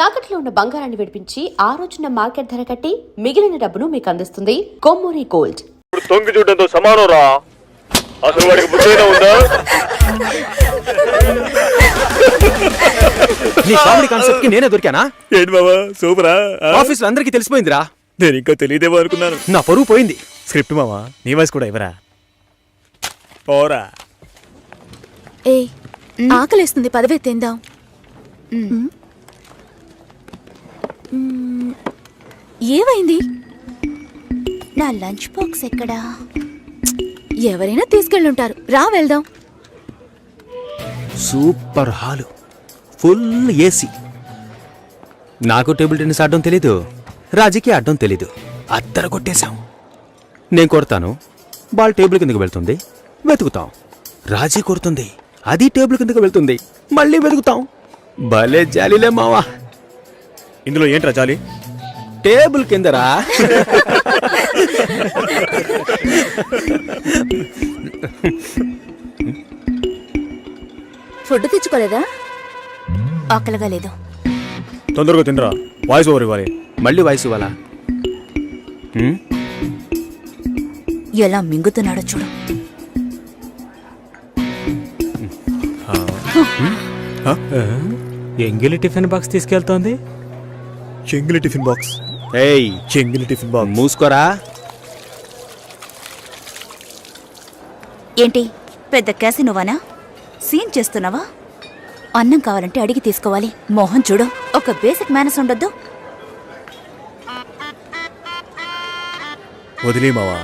తాకట్లో ఉన్న బంగారాన్ని విడిపించి ఆ రోజున మార్కెట్ ధర కట్టి మిగిలిన డబ్బును మీకు అందిస్తుంది కొమ్మూరి గోల్డ్. ఇప్పుడు తొంగి చూడడంతో సమానంరా. అసలు వాడికి బుద్ధైనా ఉందా? నీ కామెడీ కాన్సెప్ట్ కి నేనే దొరికానా? ఏంటి బాబా సూపరా? ఆఫీస్ లో అందరికీ తెలిసిపోయిందిరా. నేను ఇంకా తెలియదేమో అనుకున్నాను. నా పరువు పోయింది. స్క్రిప్ట్ మావా, నీ వాయిస్ కూడా ఇవ్వరా? పోరా. ఏ ఆకలేస్తుంది, పదవే తిందాం. ఏమైంది? నా లంచ్ బాక్స్ ఎక్కడా? ఎవరైనా తీసుకెళ్ళుంటారు, రా వెళ్దాం. Super hall, full AC. నాకు టేబుల్ టెన్నిస్ ఆడడం తెలీదు, రాజీకి ఆడడం తెలీదు. అద్దర కొట్టేశాం. నేను కొడతాను, బాల్ టేబుల్ కిందకు వెళ్తుంది, వెతుకుతాం. రాజీ కొడుతుంది, అది టేబుల్ కిందకు వెళ్తుంది, మళ్ళీ వెతుకుతాం. భలే జాలీలే మావా. ఇందులో ఏంట్రా జాలి? టేబుల్ కిందరా. ఫుడ్ తెచ్చుకోలేదా? ఆకలిగా లేదు. తొందరగా తినరా, వాయిస్ ఓవర్ ఇవ్వాలి. మళ్ళీ వాయిస్ ఇవ్వాలా? ఎలా మింగుతున్నాడో చూడు. ఎంగిలి టిఫిన్ బాక్స్ తీసుకెళ్తోంది. చెంగిలి టిఫిన్ బాక్స్. ఏయ్, చెంగిలి టిఫిన్ బాక్స్. మూసుకోరా. ఏంటి పెద్ద క్యాసినోవానా? సీన్ చేస్తున్నావా? అన్నం కావాలంటే అడిగి తీసుకోవాలి. మోహన్ చూడు, ఒక బేసిక్ మేనస్ ఉండొద్దు. వదిలే మావా.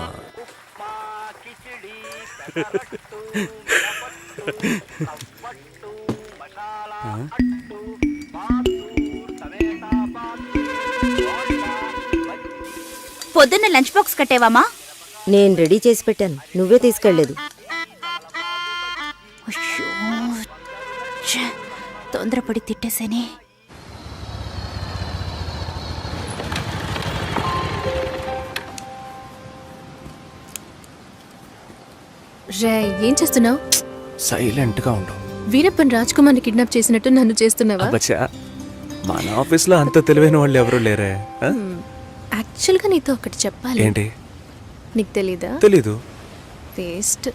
పొద్దున్న లంచ్ బాక్స్ కట్టేవామా? నేను రెడీ చేసి పెట్టాను, నువ్వే తీసుకెళ్లేదు. తొందరపడి తిట్టేసేనే. రే, ఏం చేస్తున్నావు? సైలెంట్ గా ఉండు. వీరప్పన్ రాజ్ కుమార్ని కిడ్నాప్ చేసినట్టు నన్ను చేస్తున్నావా? అబ్బచ్చా, మన ఆఫీస్ లో అంత తెలివైన వాళ్ళు ఎవరు లేరే. యాక్చువల్గా నీతో ఒకటి చెప్పాలి. ఏంటి? నీకు తెలీదా? తెలీదు. వేస్ట్.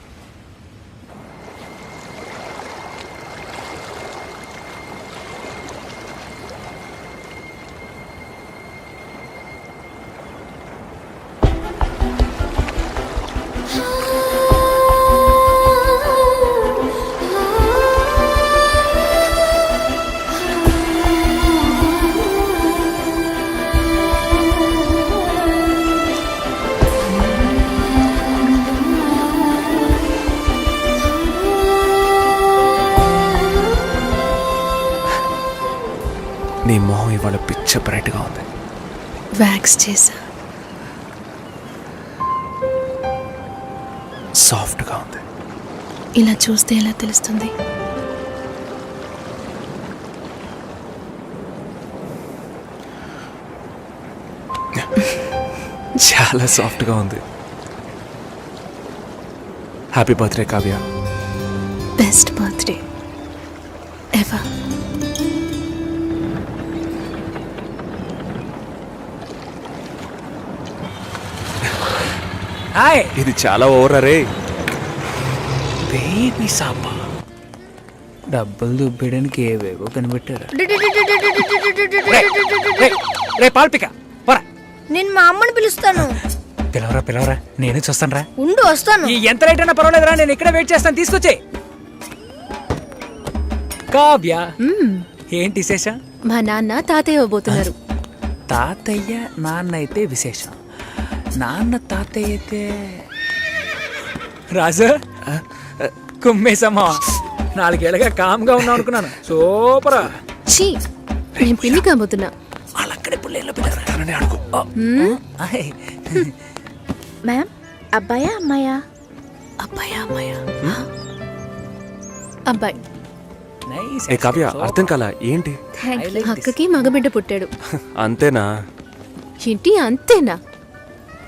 నీ మొహం ఇవాళ పిచ్చ బ్రైట్ గా ఉంది. వ్యాక్స్ చేసా. సాఫ్ట్ గా ఉంది. ఇలా చూస్తే ఎలా తెలుస్తుంది? చాలా సాఫ్ట్ గా ఉంది. Happy birthday Kavya. Best birthday ever. ఇది చాలా ఓవర్ రే. బేబీ సాపా డబ్బులు దుబ్బేయడానికి ఏవేవో కనిపెట్టారు. రే పాల్పిక, నేను మా అమ్మని పిలుస్తాను. పిలవరా పిలవరా, నేనే చూస్తాను రా. ఉండు, వస్తాను. ఎంత లేట్ అయినా పర్వాలేదురా, నేను ఇక్కడ వెయిట్ చేస్తాను. తీసుకొచ్చే. కావ్య, ఏంటి విశేషం? మా నాన్న తాతయ్య ఇవ్వబోతున్నారు. తాతయ్య నాన్న అయితే విశేషం, నాన్న తాతయ్య అయితే రాజు కుమ్మేసమ్మా. 4 ఏళ్ళగా కామ్గా ఉన్నావు అనుకున్నాను. సూపరా. చీ, నేను పిల్లి కాబోతున్నా. వాళ్ళక్కడే పుల్లేళ్ళు పిల్లరా అడుగు. మ్యామ్, అబ్బాయా అమ్మాయా? అబ్బాయా అమ్మాయా? అబ్బాయి. ఏ కావ్య, అర్థం కాలా ఏంటి? అక్కకి మగబిడ్డ పుట్టాడు. అంతేనా? ఏంటి అంతేనా?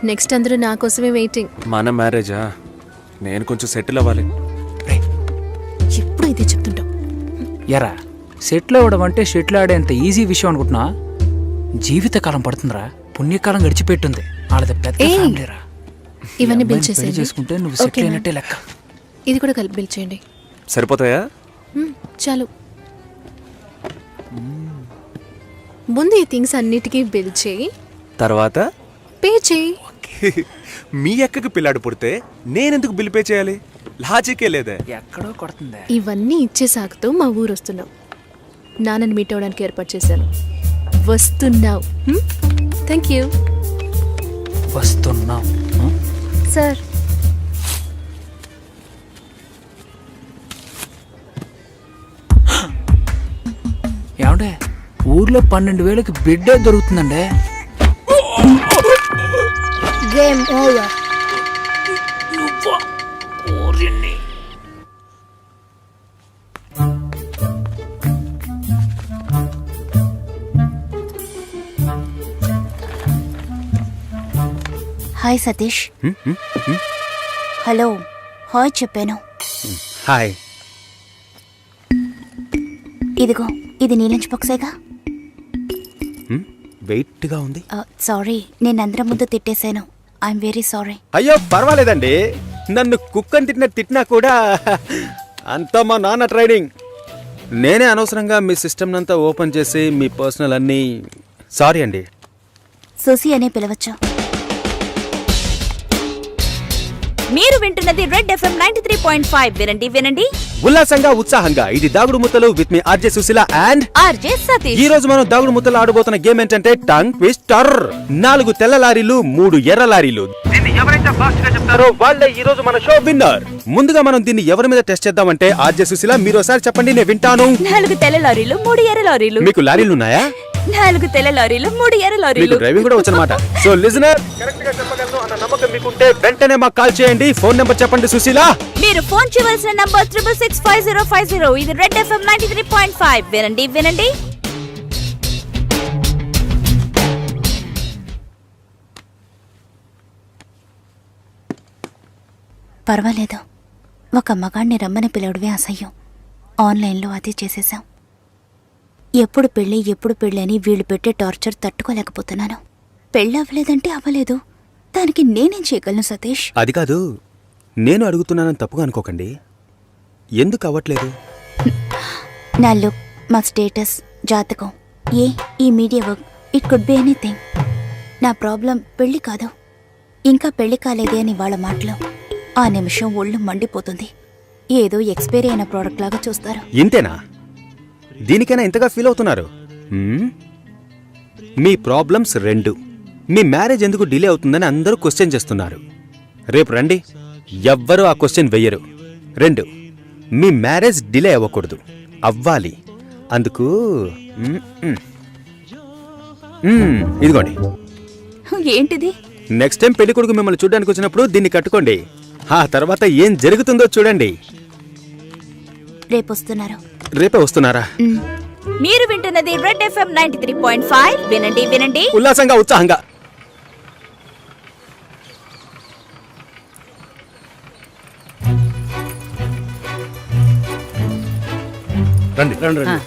నెక్స్ట్ అందరూ నా కోసమే వెయిటింగ్. మన మ్యారేజా? నేను కొంచెం సెటిల్ అవ్వాలి. ఎప్పుడు ఇదే చెప్తుంటావు. ఎరా సెటిల్ అవ్వడం అంటే షెటిల్ ఆడేంత ఈజీ విషయం అనుకుంటున్నా. జీవితకాలం పడుతుందిరా, పుణ్యకాలం గడిచిపెట్టుంది. వాళ్ళది పెద్ద ఏయ్, ఫ్యామిలీరా. ఇవన్నీ ఈ బిల్ అమ్మాయిని పెళ్లి చేసేయండి. చేసుకుంటే నువ్వు సెటిల్ ఓకేనా? అయినట్టే లెక్క. ఇది కూడా కలిపి బిల్ చేయండి. సరిపోతాయా? చాలు. ముందు ఈ థింగ్స్ అన్నిటికీ బిల్ చేయి, తర్వాత పే చేయి. మీ అక్కకి పిల్లాడు పుడితే నేనెందుకు బిల్ పే చేయాలి? లాజికే లేదే. ఎక్కడో కొడుతుంది. ఇవన్నీ ఇచ్చే సాకుతో మా ఊరు వస్తున్నావు. నాన్నని మీట్ అవ్వడానికి ఏర్పాటు చేశాను. వస్తున్నావు. థ్యాంక్ యూ వస్తున్నాం. సార్. ఏమండే, ఊర్లో 12,000కి బిడ్డే దొరుకుతుందండే. Game over. Hi Satish. Hello hi చెప్పాను. హాయ్. ఇదిగో ఇది నీ లంచ్ బాక్సేగా. వెయిట్గా ఉంది. సారీ, నేను అందరం ముందు తిట్టేశాను. I'm very sorry. అయ్యో పర్వాలేదండి, నన్ను కుక్కని తిట్టినా కూడా అంతా మా నాన్న ట్రైనింగ్. నేనే అనవసరంగా మీ సిస్టమ్ అంతా ఓపెన్ చేసి మీ పర్సనల్ అన్నీ. సారీ అండి. సుసి అనే పిలవచ్చు. మీరు వింటున్నది రెడ్ ఎఫ్ఎం 93.5. వినండి వినండి ఉల్లాసంగా ఉత్సాహంగా. ఇది దాగుడు ముత్తలు with me RJ Susheela and RJ Satish. ఈ రోజు మనం దాగుడు ముత్తలు ఆడబోతున్న గేమ్ ఏంటంటే టంగ్ ట్విస్టర్. 4 తెల్ల లారీలు 3 ఎర్ర లారీలు. దీన్ని ఎవరైతే ఫాస్ట్ గా చెప్తారో వాళ్ళే ఈ రోజు మన షో విన్నర్. ముందుగా మనం దీన్ని ఎవరి మీద టెస్ట్ చేద్దామంటే ఆర్జే సుశీల మీరు ఒకసారి చెప్పండి, నేను వింటాను. 4 తెల్ల లారీలు 3 ఎర్ర లారీలు. మీకు లారీలు ఉన్నాయా? 4 తెల్ల లారీలు 3 ఎర్ర మీకు లారీలు. డ్రైవింగ్ కూడా వచ్చనమాట. సో లిజనర్, కరెక్ట్ గా చెప్పగలను అన్న నమ్మకం మీకుంటే వెంటనే మాకు కాల్ చేయండి. ఫోన్ నెంబర్ చెప్పండి సుశీల. మీరు ఫోన్ చేయవలసిన నంబర్ 6665050. ఇది రెడ్ ఎఫ్ఎం 93.5. వినండి వినండి. పర్వాలేదు, ఒక మగాణ్ణి రమ్మని పిలవడమే అసహ్యం. ఆన్లైన్లో అది చేసేసాం. ఎప్పుడు పెళ్ళి అని వీళ్ళు పెట్టే టార్చర్ తట్టుకోలేకపోతున్నాను. పెళ్ళి అవ్వలేదంటే అవ్వలేదు, దానికి నేనేం చేయగలను సతీష్? అది కాదు, నేను అడుగుతున్నానని తప్పుగా అనుకోకండి. ఎందుకు అవ్వట్లేదు? నా లుక్, మా స్టేటస్, జాతకం, ఈ media work, it could be anything. నా ప్రాబ్లం పెళ్లి కాదు, ఇంకా పెళ్లి కాలేదే అని వాళ్ళ మాటలు. ఆ నిమిషం ఒళ్ళు మండిపోతుంది. ఏదో ఎక్స్పైరీ అయిన ప్రోడక్ట్ లాగా చూస్తారు. ఇంతేనా? దీనికైనా ఇంతగా ఫీల్ అవుతున్నారు? మీ ప్రాబ్లమ్స్ 2. మీ మ్యారేజ్ ఎందుకు డిలే అవుతుందని అందరూ క్వశ్చన్ చేస్తున్నారు. రేపు రండి, ఎవ్వరూ ఆ క్వశ్చన్ వెయ్యరు. 2, మీ మ్యారేజ్ డిలే అవ్వకూడదు, అవ్వాలి. అందుకు ఇదిగోండి. ఏంటిది? నెక్స్ట్ టైం పెళ్లి కొడుకు మిమ్మల్ని చూడడానికి వచ్చినప్పుడు దీన్ని కట్టుకోండి. ఆ తర్వాత ఏం జరుగుతుందో చూడండి. రేపొస్తున్నారు. రేపే వస్తున్నారా? మీరు వింటున్నది రెడ్ ఎఫ్ఎం 93.5. వినండి వినండి ఉల్లాసంగా ఉత్సాహంగా. రండి రండి.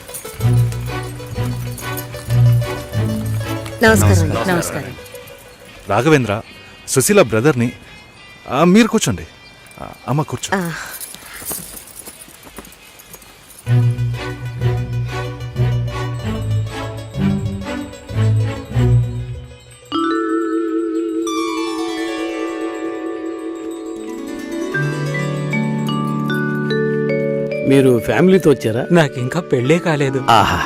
నమస్కారం. నమస్కారం. రాఘవేంద్ర, సుశీల బ్రదర్ని. మీరు కూర్చోండి. అమ్మ కూర్చో. మీరు ఫ్యామిలీతో వచ్చారా? నాకు ఇంకా పెళ్ళే కాలేదు. ఆహా,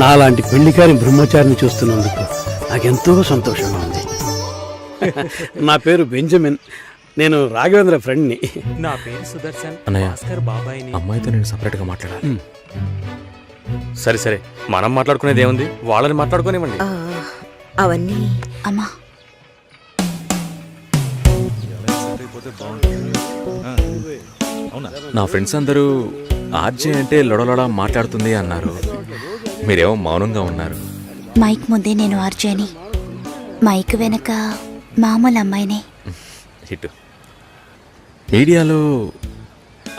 నాలాంటి పెళ్లికారి బ్రహ్మచారిని చూస్తున్నందుకు నాకెంతో సంతోషంగా ఉంది. నా పేరు బెంజమిన్, నేను రాఘవేంద్ర ఫ్రెండ్ని. నా పేరు సుదర్శన్. అన్నయ్య, బాబాయ్ని. అమ్మాయితో నేను సపరేట్గా మాట్లాడాలి. సరే సరే, మనం మాట్లాడుకునేది ఏముంది, వాళ్ళని మాట్లాడుకోనివ్వండి. అవన్నీ అమ్మా. నా ఫ్రెండ్స్ అందరూ ఆర్జే అంటే లొడలొడ మాట్లాడుతుంది అన్నారు. మీరేమో మౌనంగా ఉన్నారు. మైక్ ముందే నేను ఆర్జేని, మైక్ వెనక మామూలు అమ్మాయినే. ఇటు మీడియాలో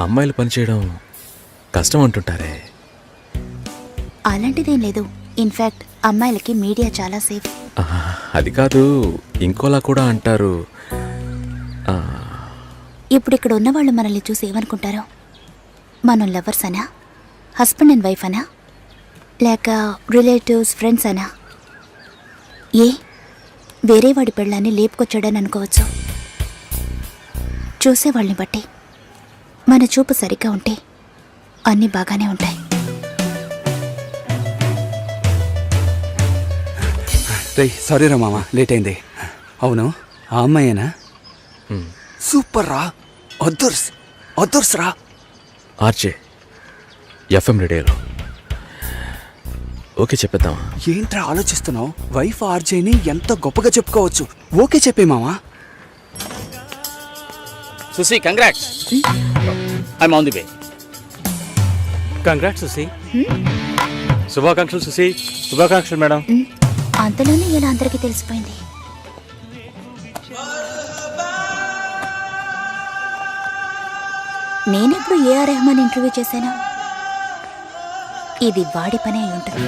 అమ్మాయిలు పనిచేయడం కష్టం అంటుంటారే, అలాంటిదేం లేదు. ఇన్ఫ్యాక్ట్ అమ్మాయిలకి మీడియా చాలా సేఫ్. అది కాదు, ఇంకోలా కూడా అంటారు. ఇప్పుడు ఇక్కడ ఉన్న వాళ్ళు మనల్ని చూసి ఏమనుకుంటారో? మనం లవర్స్ అనా, హస్బెండ్ అండ్ వైఫ్ అనా, లేక రిలేటివ్స్, ఫ్రెండ్స్ అనా? వేరే వాడి పెళ్ళాన్ని లేపుకొచ్చాడని అనుకోవచ్చు. చూసేవాళ్ళని బట్టి మన చూపు సరిగ్గా ఉంటే అన్నీ బాగానే ఉంటాయి. సారీ రా మామ, లేట్ అయింది. అవును, ఆ అమ్మాయేనా? సూపర్ రా, అదర్స్ రా. ఆర్జే ఎఫ్ఎం రేడియోలో ఓకే చెప్పేద్దామా? ఏంట్రా ఆలోచిస్తున్నావు? వైఫ్ ఆర్జేని ఎంత గొప్పగా చెప్పుకోవచ్చు. ఓకే చెప్పే మామా. Susi, congrats. I'm on the way. Congrats Susi. శుభాకాంక్షలు సుసి. శుభాకాంక్షలు మేడం. అంతలోనే ఇలా అందరికీ తెలిసిపోయింది. నేనెప్పుడు ఏఆర్ రెహమాన్ ఇంటర్వ్యూ చేశాను? ఇది వాడి పని అయి ఉంటుంది.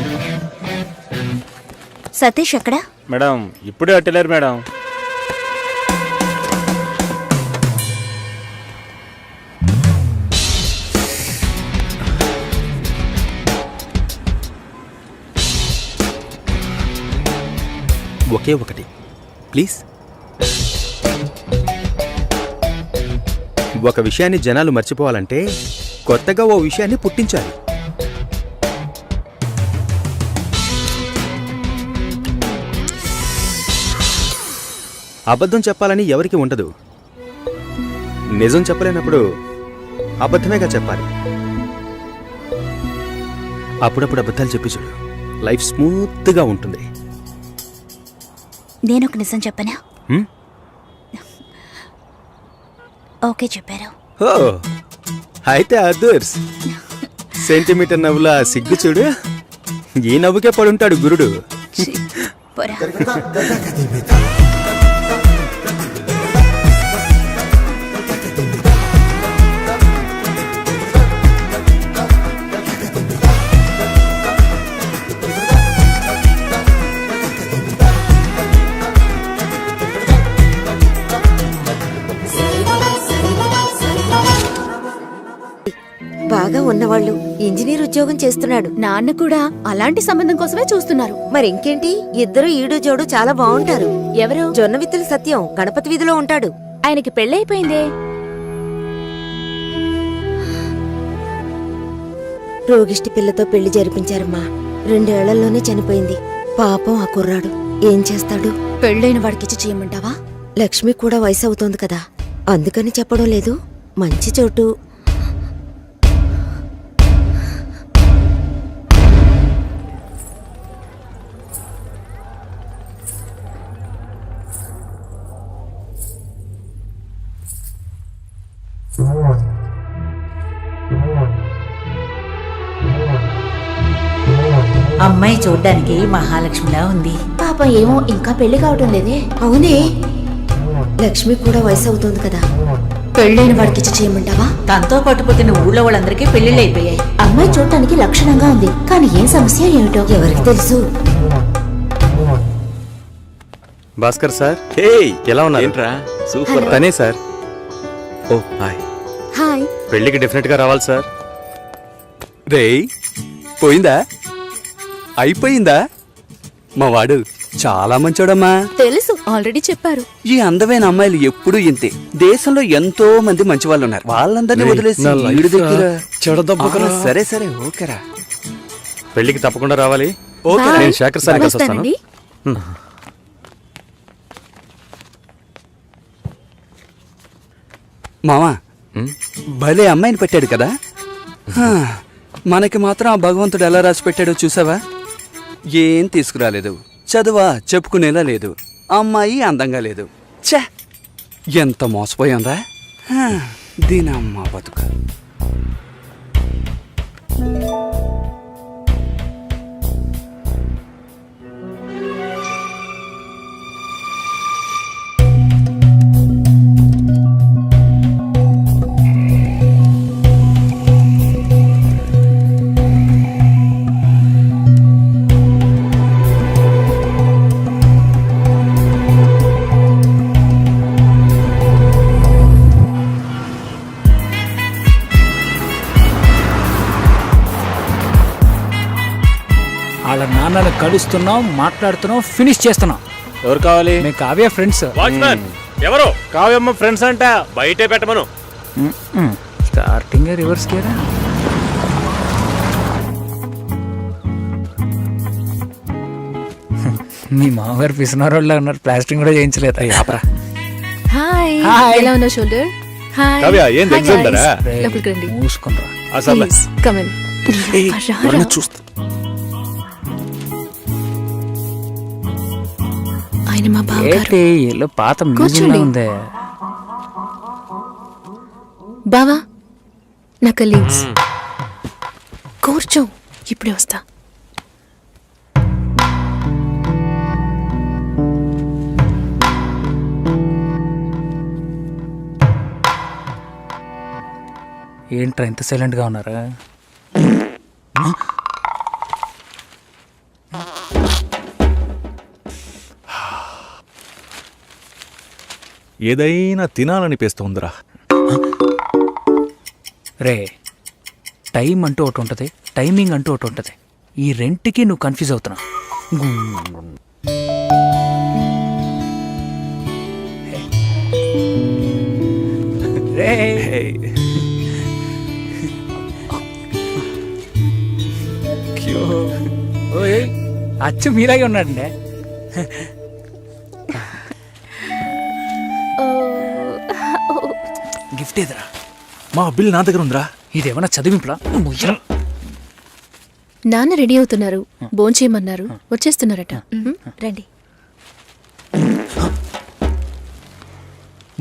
సతీష్ ఎక్కడా? మేడం ఇప్పుడే అట్టలేరు మేడం. ఒకే ఒకటి ప్లీజ్. ఒక విషయాన్ని జనాలు మర్చిపోవాలంటే కొత్తగా ఓ విషయాన్ని పుట్టించాలి. అబద్ధం చెప్పాలని ఎవరికి ఉండదు. నిజం చెప్పలేనప్పుడు అబద్ధమేగా చెప్పాలి. అప్పుడప్పుడు అబద్ధాలు చెప్పి చూడు, లైఫ్ స్మూత్గా ఉంటుంది. నేనొక నిజం చెప్పనా? హ్మ్? ఓకే చెప్పారు. ఓ అయితే అదర్స్. సెంటీమీటర్ నవ్వుల సిగ్గు చూడు, ఈ నవ్వుకే పడుంటాడు గురుడు. పోరా. బాగా ఉన్నవాళ్ళు ఇంజనీర్ ఉద్యోగం చేస్తున్నాడు. నాన్న కూడా అలాంటి సంబంధం కోసమే చూస్తున్నారు. మరి ఇంకేంటి, ఇద్దరు ఈడు జోడు చాలా బాగుంటారు. ఎవరు? జొన్న విత్తుల సత్యం గణపతి వీధిలో ఉంటాడు. ఆయనకి పెళ్ళైపోయిందే. రోగిష్టి పిల్లతో పెళ్లి జరిపించారమ్మా. 2 ఏళ్లలోనే చనిపోయింది. పాపం ఆ కుర్రాడు ఏం చేస్తాడు? పెళ్ళైన వాడికిచ్చి చేయమంటావా? లక్ష్మి కూడా వయసు అవుతోంది కదా, అందుకని చెప్పడం లేదు. మంచి చోటు. అమ్మాయి చూడ్డానికి మహాలక్ష్మిలా ఉంది. పాపం ఏమో ఇంకా పెళ్లి కావటం లేదే. అవునే, లక్ష్మి కూడా వయసు అవుతోంది కదా. పెళ్ళైన వాడికిచ్చి చేయమంటావా? తనతో పట్టుపోతున్న ఊళ్ళో వాళ్ళందరికీ పెళ్లిళ్ళు అయిపోయాయి. అమ్మాయి చూడటానికి లక్షణంగా ఉంది, కానీ ఏం సమస్య ఏమిటో ఎవరికి తెలుసు? భాస్కర్ సార్, ఎలా ఉన్నారు? ఏంట్రా సూపర్. తనే సార్. ఓ హాయ్. హాయ్. పెళ్లికి డెఫినెట్ గా రావాలి సార్. రేయ్, పోయిందా? అయిపోయిందా? మా వాడు చాలా మంచోడమ్మా. తెలుసు, ఆల్రెడీ చెప్పారు. ఈ అందమైన అమ్మాయిలు ఎప్పుడూ ఇంతే. దేశంలో ఎంతో మంది మంచి వాళ్ళు ఉన్నారు. వాళ్ళందరినీ వదిలేసి ఈడు దగ్గర సరే సరే ఓకేరా. పెళ్లికి తప్పకుండా రావాలి. Okay, Bye. నేను శేఖర్ సార్ కలిసి వస్తాను. వస్తానండి. మామా, భలే అమ్మాయిని పెట్టాడు కదా. హా, మనకి మాత్రం ఆ భగవంతుడు ఎలా రాసి పెట్టాడో చూసావా? ఏం తీసుకురాలేదు, చదువా చెప్పుకునేలా లేదు, అమ్మాయి అందంగా లేదు. ఛే, ఎంత మోసపోయాంరా. దీనమ్మ బతుక. కలుస్తున్నాం, మాట్లాడుతున్నాం, ఫినిష్ చేస్తున్నాం. ఎవరు కావాలి? మేము కావ్య ఫ్రెండ్స్. వాచ్మ్యాన్ ఎవరు? కావ్యమ్మ ఫ్రెండ్స్ అంట, బయటే పెట్టమను. స్టార్టింగ్ రివర్స్ గేరా. మీ మామగారు పిసినారోళ్ళ ఉన్నారు, ప్లాస్టింగ్ కూడా చేయించలేదు. ఆపరా. Hi, hi. ఎలా ఉన్నావు షోల్డర్? హాయ్. కావ్య, ఏం Hi, ఎగ్జామ్ guys. ఉందరా? లోపలికి రండి. మూసుకునరా. అసలు Please, come in. చూస్తా. ఆయన మా బావగారు. ఏంటి ఇల్లు పాత మ్యూజియంలో కూర్చోండి. ఉందే. బావా, నా కలీగ్స్. కూర్చో, ఇప్పుడే వస్తా. ఏంట్రా ఇంత సైలెంట్ గా ఉన్నారా? ఏదైనా తినాలనిపిస్తోందిరా. రే, టైం అంటూ ఒకటి ఉంటుంది, టైమింగ్ అంటూ ఒకటి ఉంటుంది. ఈ రెంట్కి నువ్వు కన్ఫ్యూజ్ అవుతున్నా. రే, ఓయ్, అచ్చు మీలాగే ఉన్నాడండి. గిఫ్ట్ ఏదిరా? మా బిల్ నా దగ్గర ఉందిరా. ఇదేమన్నా చదివింపులా? నాన్న రెడీ అవుతున్నారు, భోంచేయమన్నారు, వచ్చేస్తున్నారట. రండి.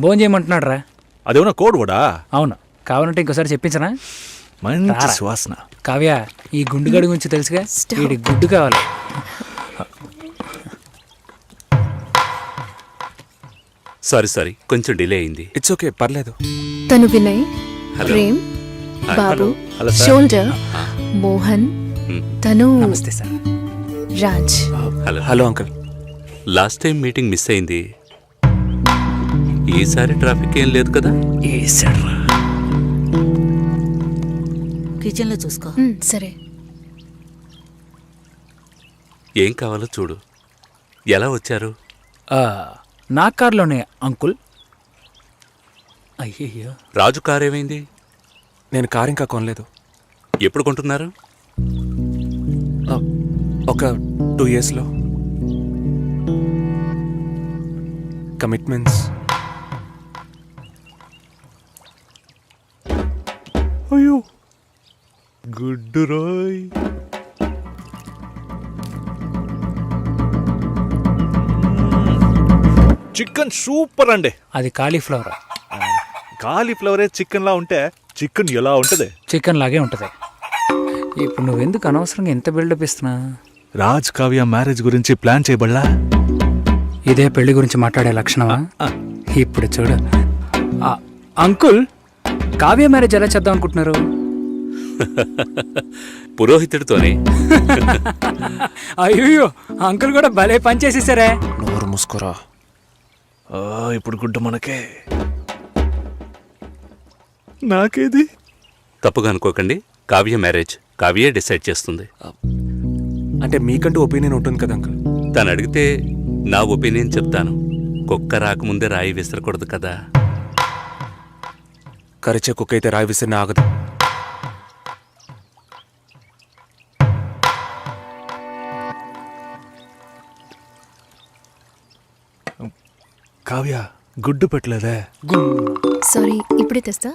భోజనం చేయమంటున్నాడు రా. అదేమన్నా కోడ్ కూడా? అవును, కావాలంటే ఇంకోసారి చెప్పించనా? మంచి రారా. సువాసన. కావ్య, ఈ గుండుగడి గురించి తెలుసుగా, Stop. వీడి గుడ్డు కావాలి. సారీ కొంచెం డిలే అయింది. ఇట్స్ ఓకే, పర్లేదు. తను వినయ్, ప్రేమ్, బాబు, షోల్డర్, మోహన్, తను నమస్తే sir. Raj. Hello uncle. Last time meeting miss అయింది. ఈసారి ట్రాఫిక్ ఏం లేదు కదా? ఏ సార్? కిచెన్లో చూసుకో. సరే. ఏం కావాలో చూడు. ఎలా వచ్చారు? నా కార్లోనే అంకుల్. అయ్యయ్యో, రాజు కార్ ఏమైంది? నేను కార్ ఇంకా కొనలేదు. ఎప్పుడు కొంటున్నారు? ఒక 2 yearsలో. కమిట్మెంట్స్. అయ్యో, గుడ్డు రోయ్. చికెన్ సూపర్ అండి. అది కాలీఫ్లవర్. కాలీఫ్లవరే చికెన్ లా ఉంటే చికెన్ ఎలా ఉంటది? చికెన్ లాగే ఉంటుంది. ఇప్పుడు నువ్వెందుకు అనవసరంగా ఎంత బిల్డప్ ఇస్తున్నా? రాజ్ కావ్య మ్యారేజ్ గురించి ప్లాన్ చేయబడలా? ఇదే పెళ్లి గురించి మాట్లాడే లక్షణమా? ఇప్పుడు చూడు. అంకుల్, కావ్య మ్యారేజ్ ఎలా చేద్దాం అనుకుంటున్నారు? పురోహితుడితోనే. అయ్యో, అంకుల్ కూడా భలే పని చేసేసారే. నోరు మూసుకోరా. ఇప్పుడు గుడ్డ మనకే. నాకేది? తప్పుగా అనుకోకండి, కావ్య మ్యారేజ్ కావ్యే డిసైడ్ చేస్తుంది. అంటే మీకంటూ ఒపీనియన్ ఉంటుంది కదా అంకుల్. తను అడిగితే నా ఒపీనియన్ చెప్తాను. కుక్క రాకముందే రాయి విసరకూడదు కదా. కరిచే కుక్క అయితే రాయి విసిరిన ఆగదు. కావ్య, గుడ్డు పెట్టలేదే. సారీ, ఇప్పుడే తెస్తా.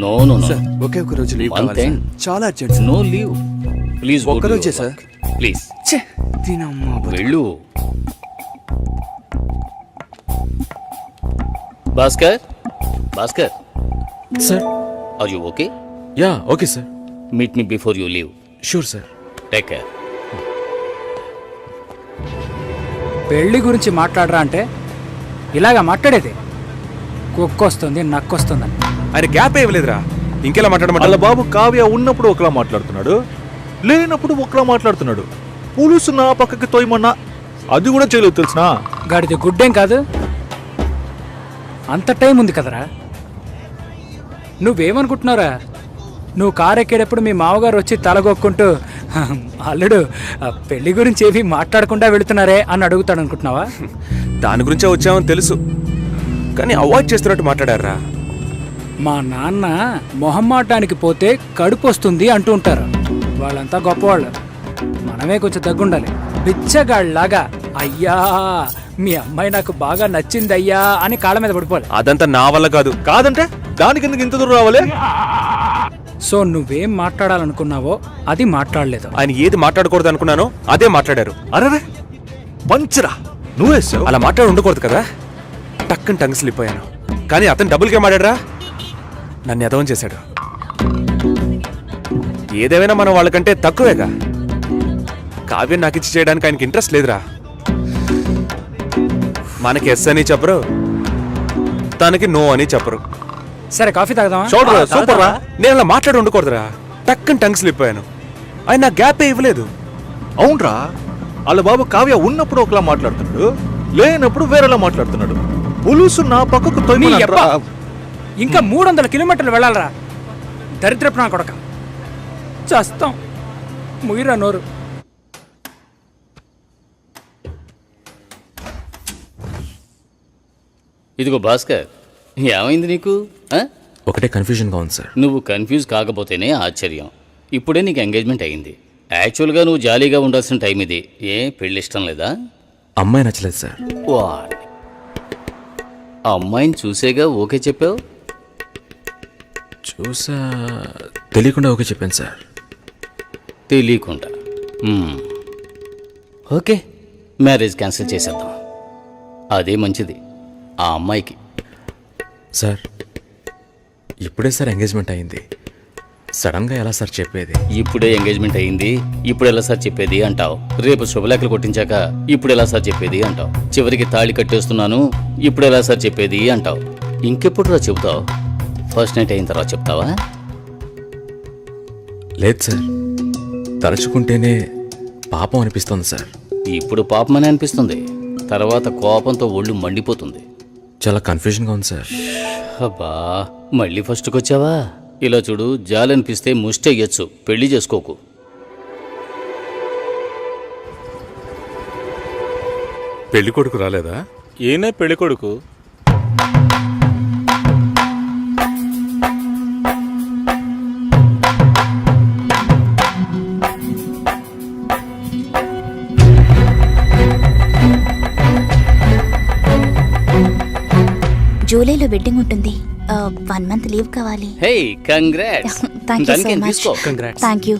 No no no. ఒకే ఒక రోజు లీవ్ One కావాలి thing. సార్. చాలా అర్జెంట్. No leave. ప్లీజ్ ఒక్కరోజే సార్. ప్లీజ్ ఛే, దీనమ్మా బతుకు. వెళ్ళు. Bhaskar, Bhaskar, sir. Are you okay? Yeah okay sir. Meet me before you leave. Sure sir. Take care. పెళ్లి గురించి మాట్లాడరా అంటే ఇలాగా మాట్లాడేది. కుక్క వస్తుంది, నక్కొస్తుందని. ఆయన గ్యాప్ ఇవ్వలేదురా. ఇంకెలా మాట్లాడమంటారు? వాళ్ళ బాబు కావ్య ఉన్నప్పుడు ఒకలా మాట్లాడుతున్నాడు, లేనప్పుడు ఒకలా మాట్లాడుతున్నాడు. పులుసు నా పక్కకి తోయమన్నా అది కూడా చేయలేదు తెలుసునా? గాడిది గుడ్డేం కాదు. అంత టైం ఉంది కదరా. నువ్వేమనుకుంటున్నారా? నువ్వు కారు ఎక్కేటప్పుడు మీ మామగారు వచ్చి తలగొక్కుంటూ అల్లుడు పెళ్లి గురించి ఏవి మాట్లాడకుండా వెళుతున్నారే అని అడుగుతాడు అనుకుంటున్నావా? దాని గురించే వచ్చామని తెలుసు, కానీ అవాయిడ్ చేస్తున్నట్టు మాట్లాడారా? మా నాన్న మొహమ్మాటానికి పోతే కడుపు వస్తుంది అంటూ ఉంటారు. వాళ్ళంతా గొప్పవాళ్ళు, మనమే కొంచెం తగ్గుండాలి. బిచ్చగాళ్ళలాగా అయ్యా మీ అమ్మాయి నాకు బాగా నచ్చింది అయ్యా అని కాళ్ళ మీద పడిపోవాలి. అదంతా నా వల్ల కాదు. కాదంటే దానికి ఎందుకు ఇంత దూరం రావాలి? సో నువ్వేం మాట్లాడాలనుకున్నావో అది మాట్లాడలేదు. ఆయన ఏది మాట్లాడకూడదు అనుకున్నానో అదే మాట్లాడారు. అరే పంచరా నువ్వేసావు. అలా మాట్లాడి ఉండకూడదు కదా. టక్కని టంగ్ స్లిప్ అయ్యాను. కానీ అతను డబుల్ గేమ్ ఆడారా, నన్ను ఎదవం చేశాడు. ఏదేమైనా మనం వాళ్ళకంటే తక్కువేగా. కావ్యం నాకు ఇచ్చి చేయడానికి ఆయనకి ఇంట్రెస్ట్ లేదురా. మనకి ఎస్ అని చెప్పరు, తనకి నో అని చెప్పరు. సరే కాఫీ తాగదామా? చూడరా సూపర్ రా. నేను అలా మాట్లాడి ఉండకూడదురా. టక్కని టంగ్ స్లిప్ అయ్యాను. ఆయన నా గ్యాపే ఇవ్వలేదు. అవునరా, వాళ్ళ బాబు కావ్య ఉన్నప్పుడు ఒకలా మాట్లాడుతున్నాడు, లేనప్పుడు వేరేలా మాట్లాడుతున్నాడు. పులుసు నా పక్కకు నీ తొయ్యి యబ్బ! ఇంకా 300 కిలోమీటర్లు వెళ్ళాలరా. దరిద్రపు నా కొడక, చస్తాం. ముయిరా నోరు. ఇదిగో భాస్కర్, ఏమైంది నీకు? ఆ? ఒకటే కన్ఫ్యూజన్గా ఉంది సార్. నువ్వు కన్ఫ్యూజ్ కాకపోతేనే ఆశ్చర్యం. ఇప్పుడే నీకు ఎంగేజ్మెంట్ అయింది. యాక్చువల్గా నువ్వు జాలీగా ఉండాల్సిన టైం ఇది. ఏ పెళ్ళి ఇష్టం లేదా? అమ్మాయి నచ్చలేదు సార్. వాడి అమ్మాయిని చూసేగా ఓకే చెప్పావు. చూసా తెలియకుండా ఓకే చెప్పాను సార్. తెలియకుండా ఓకే, మ్యారేజ్ క్యాన్సిల్ చేసేద్దాం. అదే మంచిది ఆ అమ్మాయికి. సార్ ఇప్పుడే సార్ ఎంగేజ్మెంట్ అయింది, సడన్గా ఎలా సార్ చెప్పేది? ఇప్పుడే ఎంగేజ్మెంట్ అయింది, ఇప్పుడు ఎలా సార్ చెప్పేది అంటావు. రేపు శుభలేఖలు కొట్టించాక ఇప్పుడు ఎలా సార్ చెప్పేది అంటావు. చివరికి తాళి కట్టేస్తున్నాను, ఇప్పుడు ఎలా సార్ చెప్పేది అంటావు. ఇంకెప్పుడు రా చెబుతావు? ఫస్ట్ నైట్ అయిన తర్వాత చెప్తావా? లేదు సార్, తలుచుకుంటేనే పాపం అనిపిస్తోంది సార్. ఇప్పుడు పాపమని అనిపిస్తుంది, తర్వాత కోపంతో ఒళ్ళు మండిపోతుంది. చాలా కన్ఫ్యూజన్గా ఉంది సార్. అబ్బా, మళ్ళీ ఫస్ట్కి వచ్చావా? ఇలా చూడు, జాలనిపిస్తే ముష్టెయ్యొచ్చు, పెళ్లి చేసుకోకు. పెళ్లి కొడుకు రాలేదా? ఈయనే పెళ్లి కొడుకు. జూలైలో వెడ్డింగ్ ఉంటుంది. 1 month లీవ్ కావాలి. Hey congrats. Thank you so much. తీసుకో. కంగ్రాట్స్. యూ.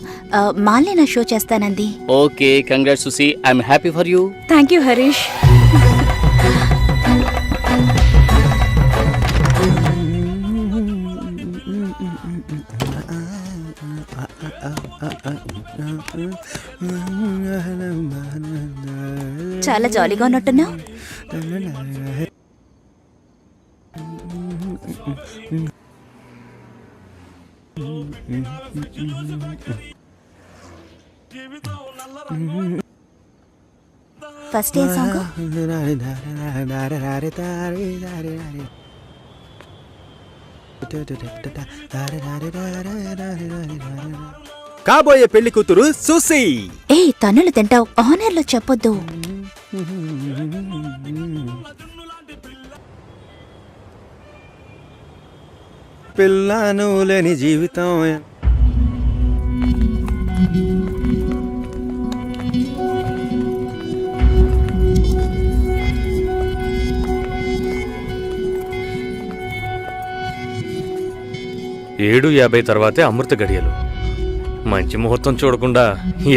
మాల్ని నా షో చేస్తానంది. Okay, congrats Susi, I'm happy for you. Thank you Harish. చాలా జాలీగా ఉన్నట్టున్నావు. ఫస్ట్ ఏ సాంగ్? కాబోయే పెళ్లి కూతురు సుసి. ఏ తన్నులు తింటావు, ఆనర్లో చెప్పొద్దు. పిల్లను లేని జీవితం. ఏడు 50 తర్వాతే అమృత గడియలు. మంచి ముహూర్తం చూడకుండా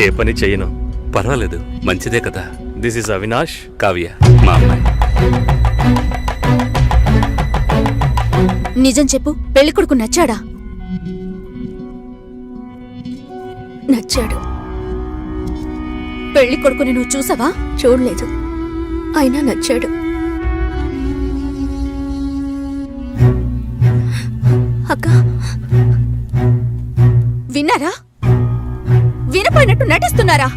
ఏ పని చేయను. పర్వాలేదు, మంచిదే కదా. దిస్ ఇస్ అవినాష్, కావ్య మా అమ్మాయి. నిజం చెప్పు, పెళ్లి కొడుకు నచ్చాడా? నచ్చాడు. పెళ్లి కొడుకుని నువ్వు చూసావా? చూడలేదు, అయినా నచ్చాడు. అక్క విన్నారా? వినపోయినట్టు నటిస్తున్నారా?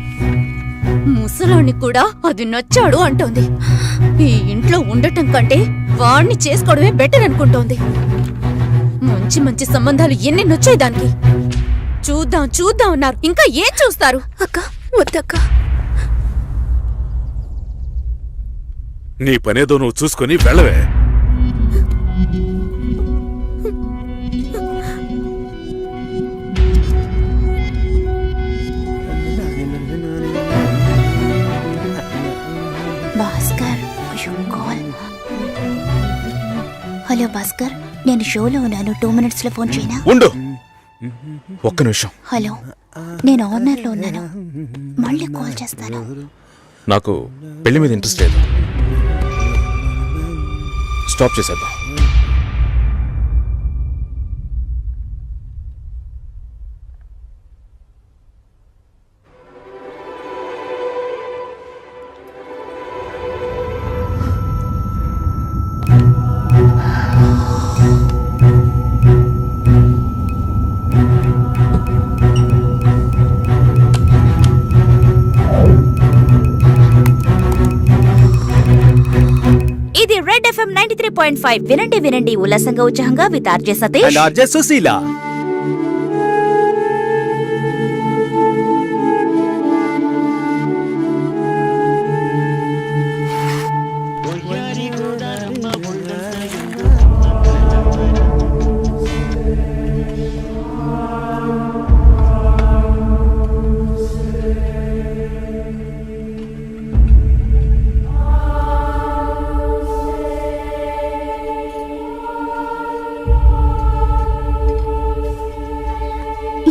ముసలాన్ని కూడా అది నచ్చాడు అంటోంది. ఈ ఇంట్లో ఉండటం కంటే వాణ్ణి చేసుకోవడమే బెటర్ అనుకుంటోంది. మంచి మంచి సంబంధాలు ఎన్నెన్నొచ్చాయి దానికి. చూద్దాం చూద్దాం అన్నారు, ఇంకా ఏం చూస్తారు? అక్క వద్దక్క. నీ పనేదో నువ్వు చూసుకొని వెళ్ళవే. భాస్కర్, కాల్. హలో భాస్కర్, నేను షోలో ఉన్నాను, 2 minutes లో ఫోన్ చేయనా? ఉండు, ఒక్క నిమిషం. హలో, నేను ఆనర్లో ఉన్నాను, మళ్ళీ కాల్ చేస్తాను. నాకు పెళ్లి మీద ఇంట్రెస్ట్ లేదు. స్టాప్ చేసేద్దాం. ఇది రెడ్ FM 93.5. వినండి వినండి ఉల్లాసంగా ఉత్సాహంగా with RJ Satish and RJ Sushila.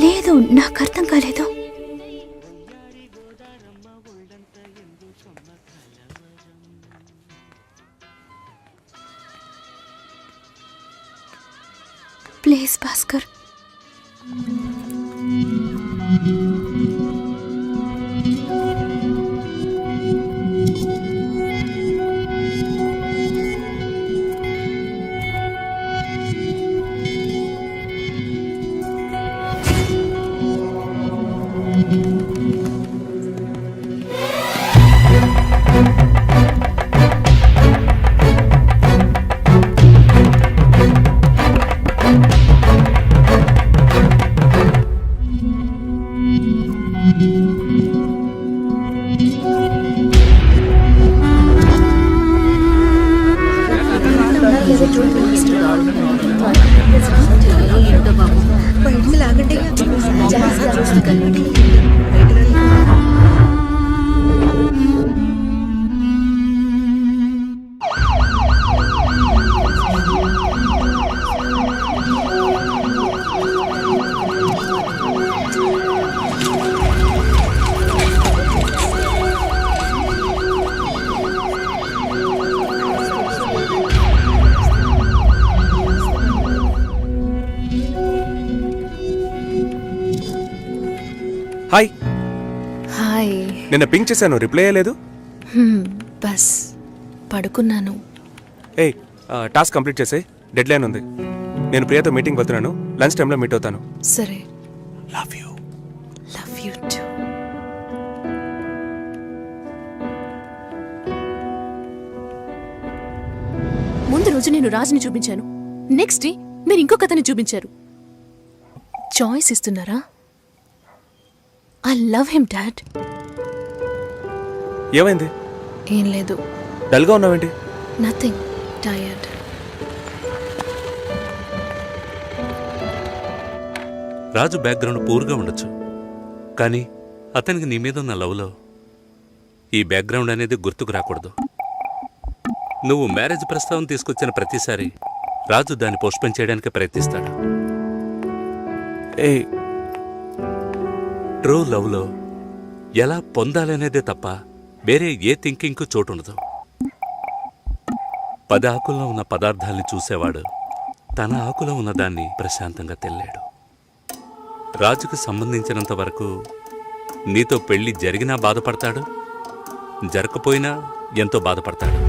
లేదు, నాకు అర్థం కాలేదు. ప్లీజ్ భాస్కర్. హాయ్. హాయ్. నిన్న పింక్ చేశాను, రిప్లై అయ్యలేదు. బస్ పడుకున్నాను. ఏయ్, టాస్క్ కంప్లీట్ చేసే, డెడ్ లైన్ ఉంది. నేను ప్రియతో మీటింగ్ వెళ్తున్నాను, లంచ్ టైంలో మీట్ అవుతాను. సరే. Love you. Love you too. ముందు రోజు నేను రాజుని చూపించాను, నెక్స్ట్ డే మీరు ఇంకొక అతన్ని చూపించారు. చాయిస్ ఇస్తున్నారా? I love him dad. ఏమైంది? ఏం లేదు. డల్గా ఉన్నావేంటి? Nothing, tired. రాజు బ్యాక్గ్రౌండ్ పూర్గా ఉండొచ్చు, కానీ అతనికి నీ మీద ఉన్న లవ్లో ఈ బ్యాక్గ్రౌండ్ అనేది గుర్తుకు రాకూడదు. నువ్వు మ్యారేజ్ ప్రస్తావన తీసుకొచ్చిన ప్రతిసారి రాజు దాన్ని పోస్ట్పోన్ చేయడానికి ప్రయత్నిస్తాడు. ట్రూ లవ్లో ఎలా పొందాలనేదే తప్ప వేరే ఏ థింకింగ్కు చోటుండదు. 10 ఆకుల్లో ఉన్న పదార్థాల్ని చూసేవాడు తన ఆకులో ఉన్నదాన్ని ప్రశాంతంగా తెల్లాడు. రాజుకు సంబంధించినంత వరకు నీతో పెళ్లి జరిగినా బాధపడతాడు, జరగకపోయినా ఎంతో బాధపడతాడు.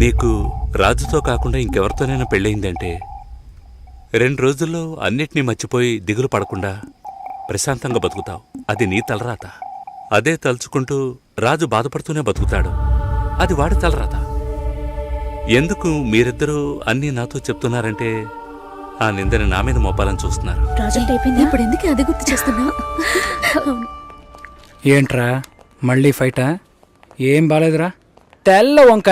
నీకు రాజుతో కాకుండా ఇంకెవరితోనైనా పెళ్ళయిందంటే 2 రోజుల్లో అన్నిటినీ మర్చిపోయి దిగులు పడకుండా ప్రశాంతంగా బతుకుతావు. అది నీ తలరాత. అదే తలుచుకుంటూ రాజు బాధపడుతూనే బతుకుతాడు. అది వాడి తలరాత. ఎందుకు మీరిద్దరూ అన్నీ నాతో చెప్తున్నారంటే ఆ నిందని నా మీద మోపాలని చూస్తున్నారు. ఇప్పుడు ఎందుకు అది గుర్తు చేస్తున్నా? ఏంట్రా మళ్ళీ ఫైటా? ఏం బాలేదురా. తెల్ల వంకాయలు